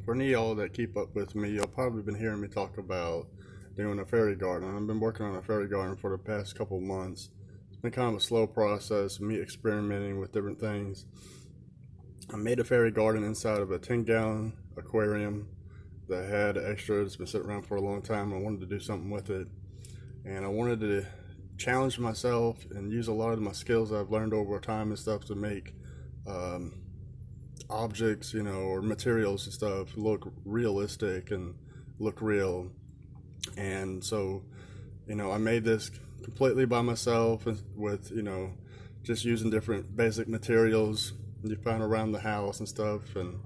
For any of y'all that keep up with me, you'll probably been hearing me talk about doing a fairy garden. I've been working on a fairy garden for the past couple months. It's been kind of a slow process, me experimenting with different things. I made a fairy garden inside of a 10-gallon aquarium that had extra. It's been sitting around for a long time. I wanted to do something with it, and I wanted to challenge myself and use a lot of my skills I've learned over time and stuff to make objects, or materials and stuff look realistic and look real. And so, I made this completely by myself with, just using different basic materials you find around the house and stuff. And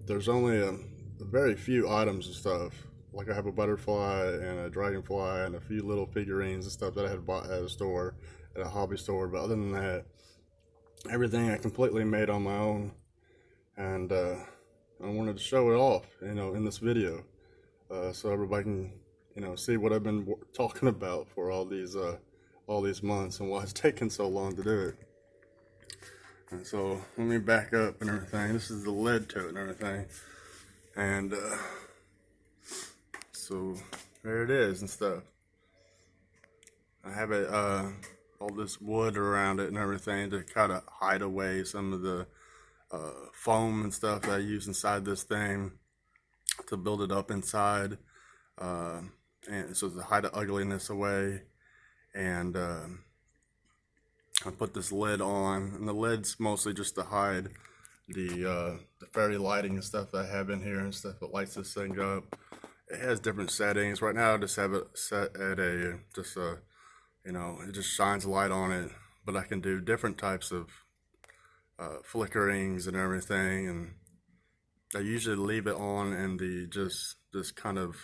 there's only a very few items and stuff. Like I have a butterfly and a dragonfly and a few little figurines and stuff that I had bought at a store, at a hobby store. But other than that, everything I completely made on my own. And I wanted to show it off, in this video, so everybody can, see what I've been talking about for all these months and why it's taken so long to do it. And so let me back up and everything. This is the lid to it and everything. And so there it is and stuff. I have it all this wood around it and everything to kind of hide away some of the foam and stuff that I use inside this thing to build it up inside, and so to hide the ugliness away. And I put this lid on, and the lid's mostly just to hide the fairy lighting and stuff that I have in here and stuff that lights this thing up. It has different settings. Right now I just have it set at it just shines light on it, but I can do different types of flickerings and everything. And I usually leave it on and just kind of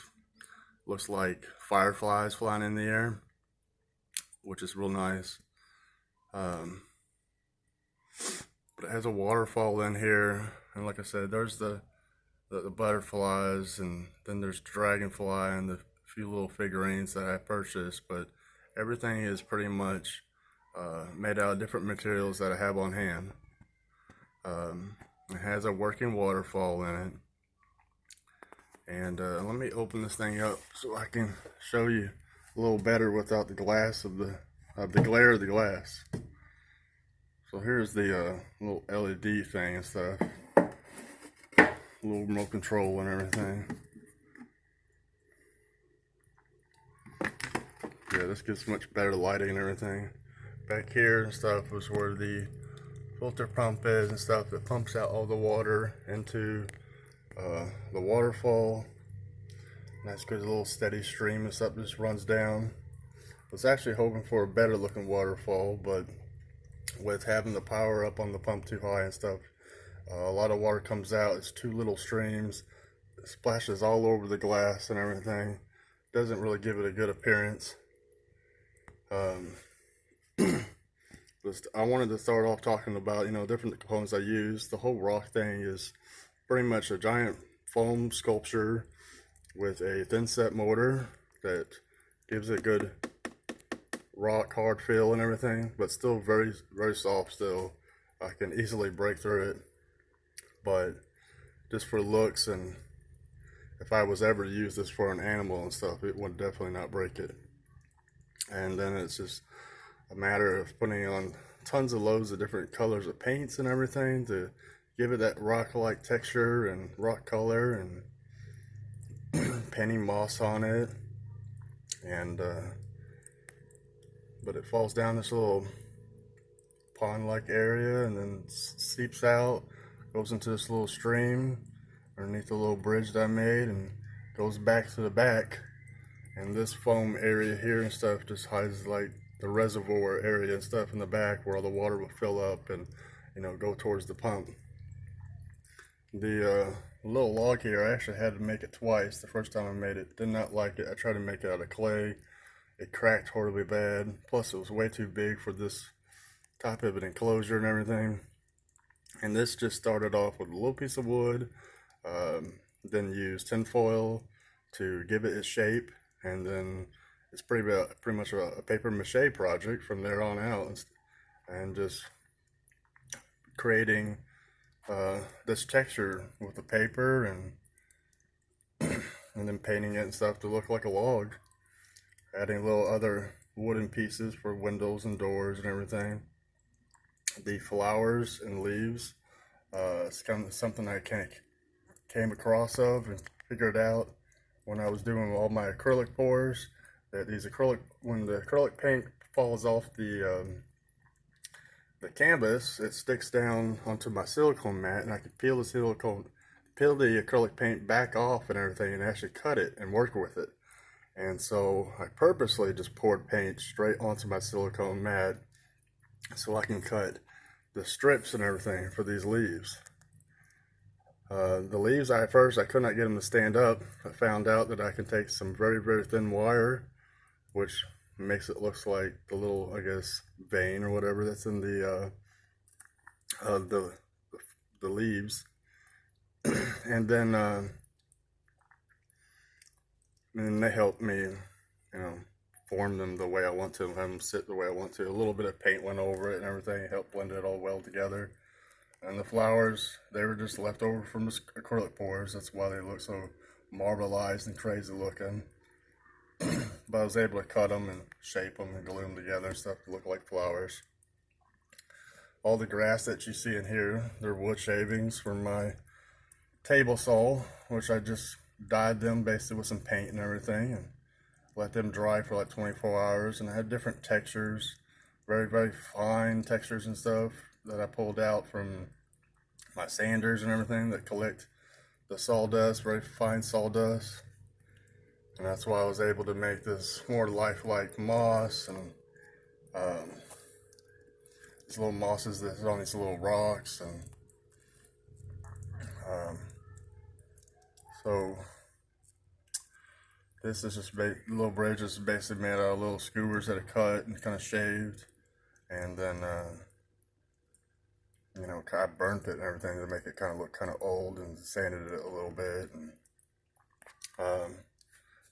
looks like fireflies flying in the air, which is real nice. But it has a waterfall in here, and like I said, there's the butterflies, and then there's dragonfly and the few little figurines that I purchased. But everything is pretty much made out of different materials that I have on hand. It has a working waterfall in it. And let me open this thing up so I can show you a little better without the glass of the glare of the glass. So here's the little LED thing and stuff, little remote control and everything. Yeah, this gives much better lighting and everything. Back here and stuff is where the filter pump is and stuff that pumps out all the water into the waterfall. Nice good little steady stream and stuff just runs down. I was actually hoping for a better looking waterfall, but with having the power up on the pump too high and stuff, a lot of water comes out. It's two little streams. It splashes all over the glass and everything. Doesn't really give it a good appearance. I wanted to start off talking about, different components I use. The whole rock thing is pretty much a giant foam sculpture with a thin set motor that gives it a good rock hard feel and everything, but still very, very soft still. I can easily break through it, but just for looks, and if I was ever to use this for an animal and stuff, it would definitely not break it. And then it's just a matter of putting on tons of loads of different colors of paints and everything to give it that rock-like texture and rock color, and painting moss on it. And but it falls down this little pond-like area and then seeps out, goes into this little stream underneath the little bridge that I made, and goes back to the back. And this foam area here and stuff just hides like the reservoir area and stuff in the back where all the water will fill up and go towards the pump. The little log here, I actually had to make it twice. The first time I made it, did not like it. I tried to make it out of clay. It cracked horribly bad. Plus it was way too big for this type of an enclosure and everything. And this just started off with a little piece of wood, then used tinfoil to give it its shape, and then it's pretty much a paper mache project from there on out, and just creating this texture with the paper and then painting it and stuff to look like a log. Adding little other wooden pieces for windows and doors and everything. The flowers and leaves, it's kind of something I came across of and figured out when I was doing all my acrylic pours, that when the acrylic paint falls off the canvas, it sticks down onto my silicone mat, and I can peel the acrylic paint back off and everything, and actually cut it and work with it. And so I purposely just poured paint straight onto my silicone mat so I can cut the strips and everything for these leaves. The leaves, at first I could not get them to stand up. I found out that I can take some very, very thin wire, which makes it look like the little, I guess, vein or whatever that's in the leaves, and then they help me, form them the way I want to, have them sit the way I want to. A little bit of paint went over it and everything, helped blend it all well together. And the flowers, they were just left over from the acrylic pours. That's why they look so marbleized and crazy looking. But I was able to cut them and shape them and glue them together and stuff to look like flowers. All the grass that you see in here, they're wood shavings from my table saw, which I just dyed them basically with some paint and everything, and let them dry for like 24 hours. And I had different textures, very, very fine textures and stuff that I pulled out from my sanders and everything that collect the sawdust, very fine sawdust. And that's why I was able to make this more lifelike moss, and these little mosses that's on these little rocks. And so this is just little bridges basically made out of little skewers that are cut and kind of shaved, and then I burnt it and everything to make it kind of look kind of old, and sanded it a little bit. And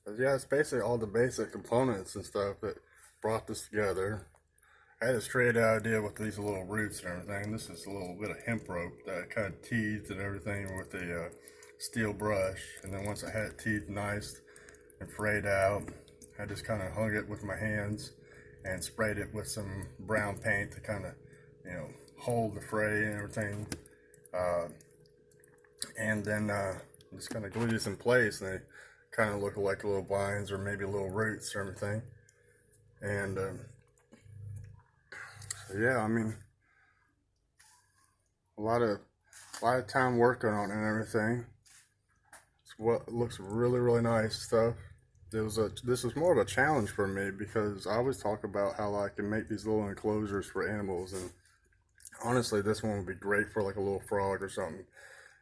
but yeah, it's basically all the basic components and stuff that brought this together. I had this creative idea with these little roots and everything. This is a little bit of hemp rope that I kind of teethed and everything with a steel brush. And then once I had it teethed nice and frayed out, I just kind of hung it with my hands and sprayed it with some brown paint to kind of, hold the fray and everything. And then just kind of glue this in place, and they kind of look like little vines or maybe little roots or everything. And so yeah, I mean, a lot of time working on it and everything. It's what looks really, really nice stuff. This was more of a challenge for me, because I always talk about how I can make these little enclosures for animals, and honestly this one would be great for like a little frog or something.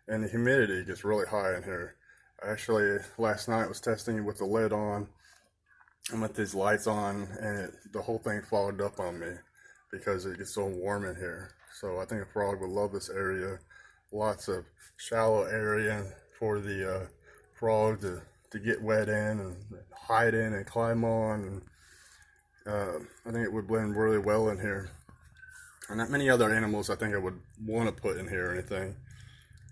And the humidity gets really high in here. Actually, last night I was testing it with the lid on and with these lights on, and the whole thing fogged up on me because it gets so warm in here. So I think a frog would love this area. Lots of shallow area for the frog to get wet in and hide in and climb on. And I think it would blend really well in here. And not many other animals I think I would want to put in here or anything.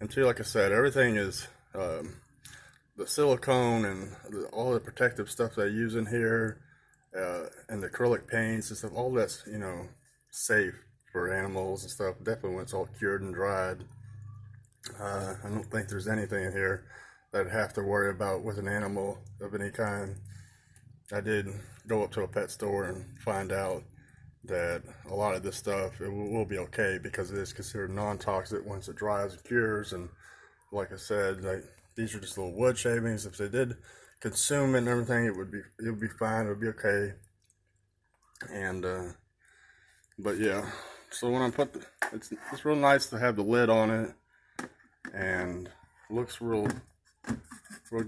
And too, like I said, everything is the silicone and all the protective stuff that I use in here, and the acrylic paints and stuff, all that's, safe for animals and stuff. Definitely when it's all cured and dried. I don't think there's anything in here that I'd have to worry about with an animal of any kind. I did go up to a pet store and find out that a lot of this stuff, it will be okay, because it is considered non-toxic once it dries and cures. And like I said, these are just little wood shavings. If they did consume it and everything, it would be fine. It would be okay. And but yeah, so when I put it's real nice to have the lid on it, and looks real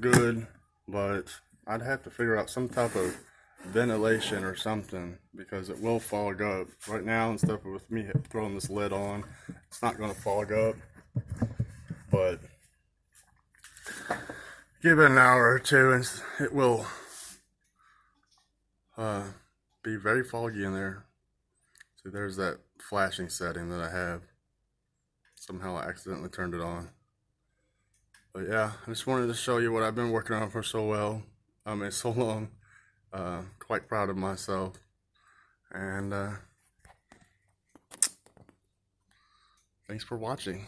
good. But I'd have to figure out some type of ventilation or something, because it will fog up. Right now and stuff, with me throwing this lid on, it's not going to fog up. But give it an hour or two and it will be very foggy in there. See, there's that flashing setting that I have. somehow I accidentally turned it on. But yeah, I just wanted to show you what I've been working on for so well. It's so long. Quite proud of myself. And thanks for watching.